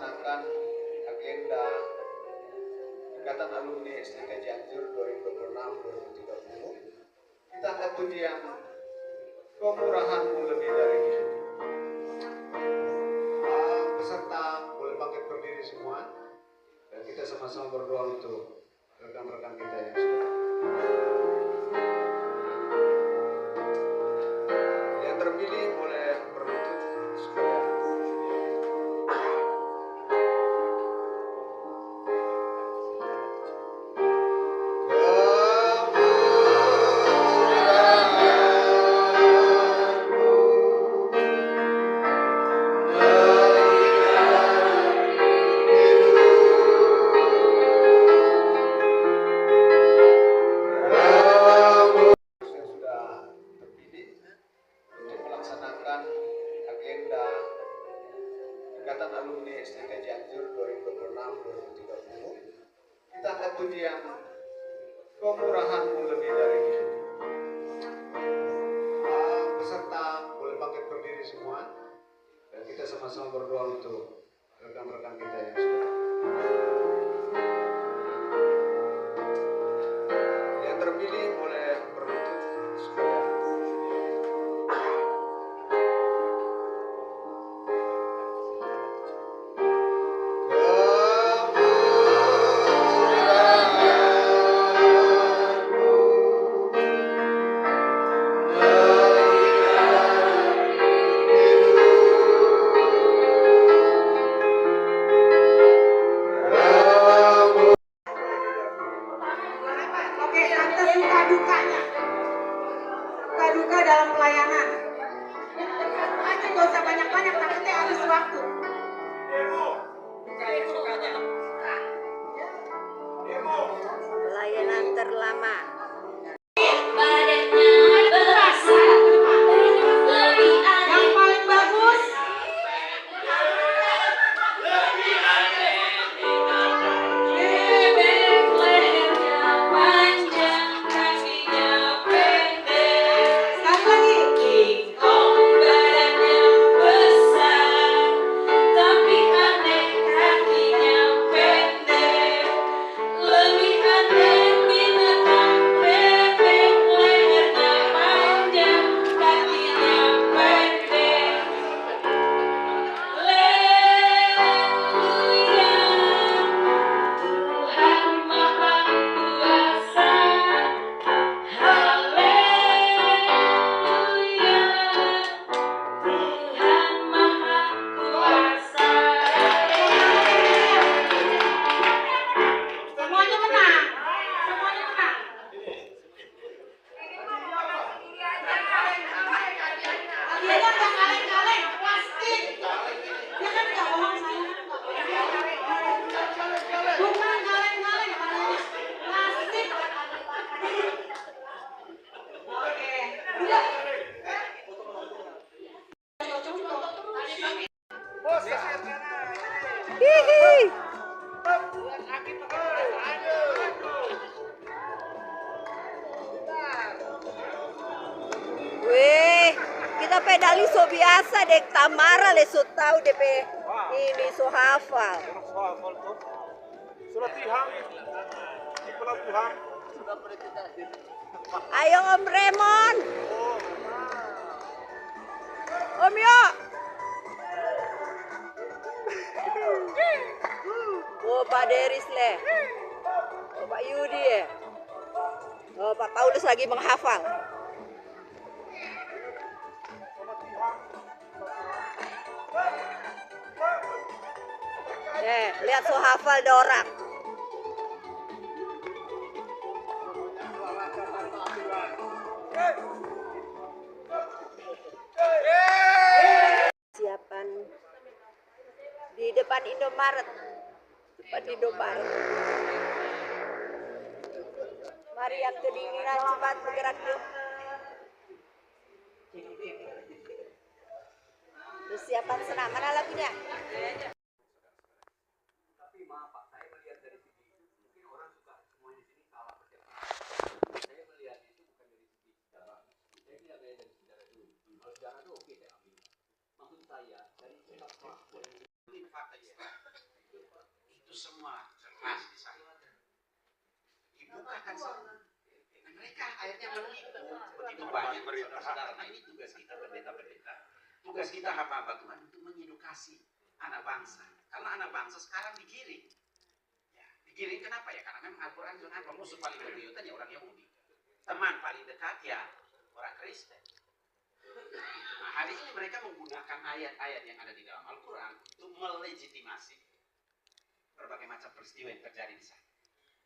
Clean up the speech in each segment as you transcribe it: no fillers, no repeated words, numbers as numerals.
melaksanakan agenda Ikatan Alumni STK Cianjur 2026-2030. Kita angkat pujian Kemurahan-Mu Lebih Dari Hidup. Peserta boleh bangkit berdiri semua dan kita sama-sama berdoa untuk rekan-rekan kita yang sudah. Yang terpilih boleh berlutut supaya agenda Ikatan Alumni STK Cianjur 2026-2030. Kita angkat pujian Kemurahan-Mu Lebih Dari Hidup. Peserta boleh bangkit berdiri semua dan kita sama-sama berdoa untuk rekan-rekan kita yang sudah. Yang terpilih boleh berlutut supaya duka dalam pelayanan. Aja gak usah banyak-banyak, takutnya habis waktu. Pelayanan terlama. Yang paling bagus. Weh, kita pedali so biasa dek Tamara le so tahu DP ini so hafal. Ayo Om Remon. Om Yo. Oh Pak Deris le. Oh Pak Yudi ya. Oh Pak Paulus lagi menghafal. Lihat so hafal dorang. Siapan di depan Indomaret. Mari yang kedinginan cepat bergerak yuk. Persiapan senam, mana lagunya? Tapi maaf Pak, saya melihat dari segi mungkin orang suka semua di sini salah persiapan. Saya melihat itu bukan dari segi sejarah. Saya tidak melihat dari sejarah dulu. Kalau sejarah itu oke saya ambil. Maksud saya dari sikap pelaku ini fakta ya. semua jelas di sana. Dibukakan semua. Mereka akhirnya menipu begitu banyak saudara. Nah ini tugas kita pendeta-pendeta. Tugas kita hamba-hamba Tuhan untuk mengedukasi anak bangsa. Karena anak bangsa sekarang digiring. Ya, digiring kenapa ya? Karena memang Al-Quran itu apa? Musuh paling bebuyutan ya orang Yahudi. Teman paling dekat ya orang Kristen. Nah, hari ini mereka menggunakan ayat-ayat yang ada di dalam Al-Quran untuk melegitimasi berbagai macam peristiwa yang terjadi di sana.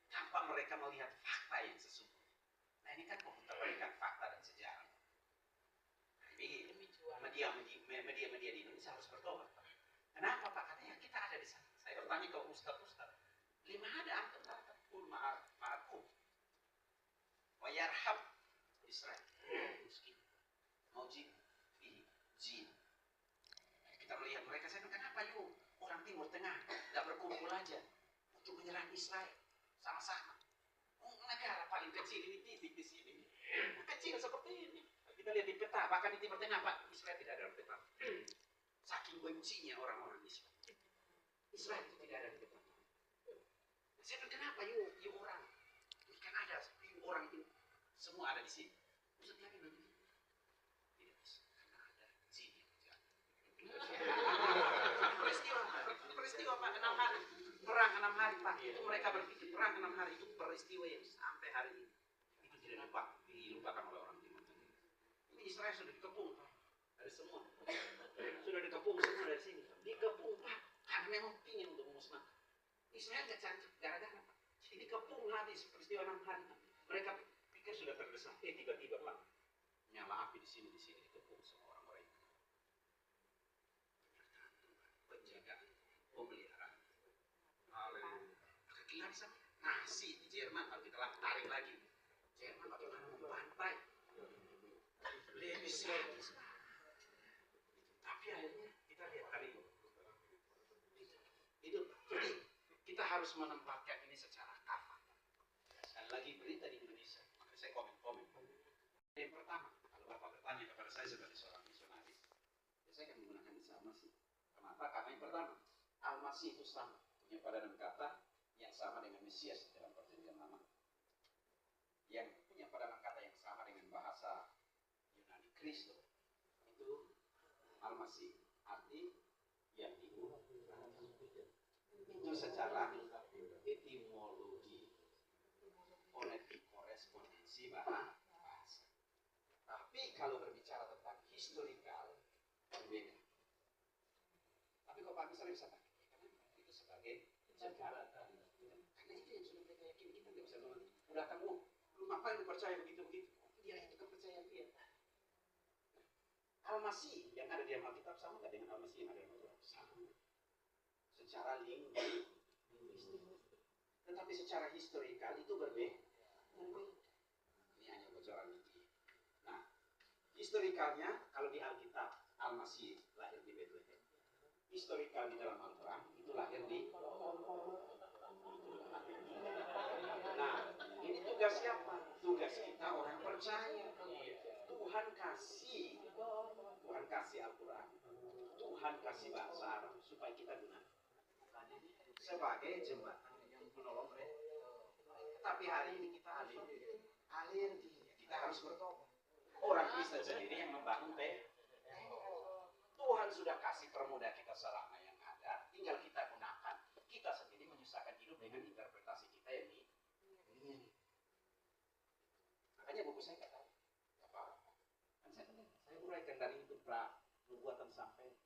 Tanpa mereka melihat fakta yang sesungguhnya. Nah ini kan memberikan fakta dan sejarah. Nah, ini media di Indonesia harus bertobat. Kenapa Pak? Katanya kita ada di sana. Saya bertanya ke ustaz-ustaz. Lima ada antum kul ma'akum. Wa yarham Israel. Miskin. Maujin. Jin. Kita melihat mereka, saya bilang kenapa yuk orang Timur Tengah gak berkumpul aja untuk menyerang Israel sama-sama. Negara paling kecil ini titik di sini. Kecil seperti ini. Kita lihat di peta, bahkan di Timur Tengah Pak, Israel tidak ada di peta. Saking bencinya orang-orang Israel. Israel itu tidak ada di peta. Saya bilang kenapa yuk orang? Ini kan ada yuk orang itu semua ada di sini. Ustaz yakin begini? Tidak bisa, karena ada jin yang terjadi. Peristiwa Pak 6 hari. Perang 6 hari Pak. Itu mereka berpikir perang 6 hari itu peristiwa yang sampai hari ini itu tidak dilupakan oleh orang Timur Tengah. Ini Israel sudah dikepung Pak. Dari semua. Sudah dikepung semua dari sini. Dikepung Pak. Karena memang ingin untuk memusnahkan. Israel nggak cantik gara-gara Pak. Jadi dikepung habis peristiwa 6 hari. Mereka pikir sudah terdesak. Tiba-tiba Pak. Nyala api di sini dikepung semua orang-orang itu. Penjagaan, pemeliharaan. Kita bisa nasi di Jerman kalau kita tarik lagi. Jerman bagaimana membantai? Lebih sadis. Tapi akhirnya kita lihat hari ini. Itu jadi kita harus menempatkan ini secara kafah. Sekali lagi berita di Indonesia, maka saya komen. Yang pertama, kalau Bapak bertanya kepada saya sebagai seorang misionaris, saya akan menggunakan Isa Al-Masih. Kenapa? Karena yang pertama, Al-Masih itu sama, punya padanan kata yang sama dengan Mesias dalam perjanjian lama, yang punya padanan kata yang sama dengan bahasa Yunani Kristo, itu Al-Masih, arti yang diubah. Itu secara etimologi, fonetik, korespondensi bahasa. Tapi kalau berbicara tentang historikal, berbeda. Tapi kok Pak Misal bisa pakai? Karena itu sebagai sejarah. Karena itu yang sudah mereka yakin, kita nggak bisa udah kamu lu ngapain lu percaya begitu-begitu? Dia itu kepercayaan dia. Al-Masih yang ada di Alkitab sama nggak dengan Al-Masih yang ada di Al-Quran? Sama. Secara linguistik. Tetapi secara historikal itu berbeda. Ini hanya bocoran ini. Nah, historikalnya kalau di Alkitab Al-Masih lahir di Bethlehem. Historikal di dalam Al-Quran itu lahir di. Nah, ini tugas siapa? Tugas kita orang percaya. Tuhan kasih Al-Quran. Tuhan kasih bahasa Arab supaya kita gunakan sebagai jembatan yang menolong mereka. Tapi hari ini kita alergi. Kita harus bertobat. Orang Kristen sendiri yang membangun Tuhan sudah kasih permudah kita selama yang ada, tinggal kita gunakan. Kita sendiri menyusahkan hidup dengan interpretasi kita yang ini. Makanya buku saya nggak tahu apa-apa. Kan saya uraikan dari itu nubuatan sampai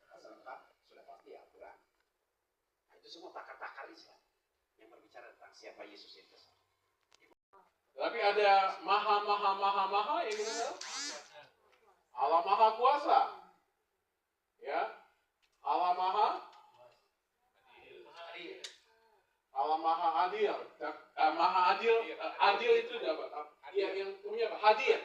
pasal 4 sudah pasti Al-Quran. Nah, itu semua takar-takar Islam yang berbicara tentang siapa Yesus yang besar. Tapi ada maha yang kita Allah Maha Kuasa. Ya. Allah Maha Adil. Maha Adil. Adil itu apa? Yang punya apa? Hadir.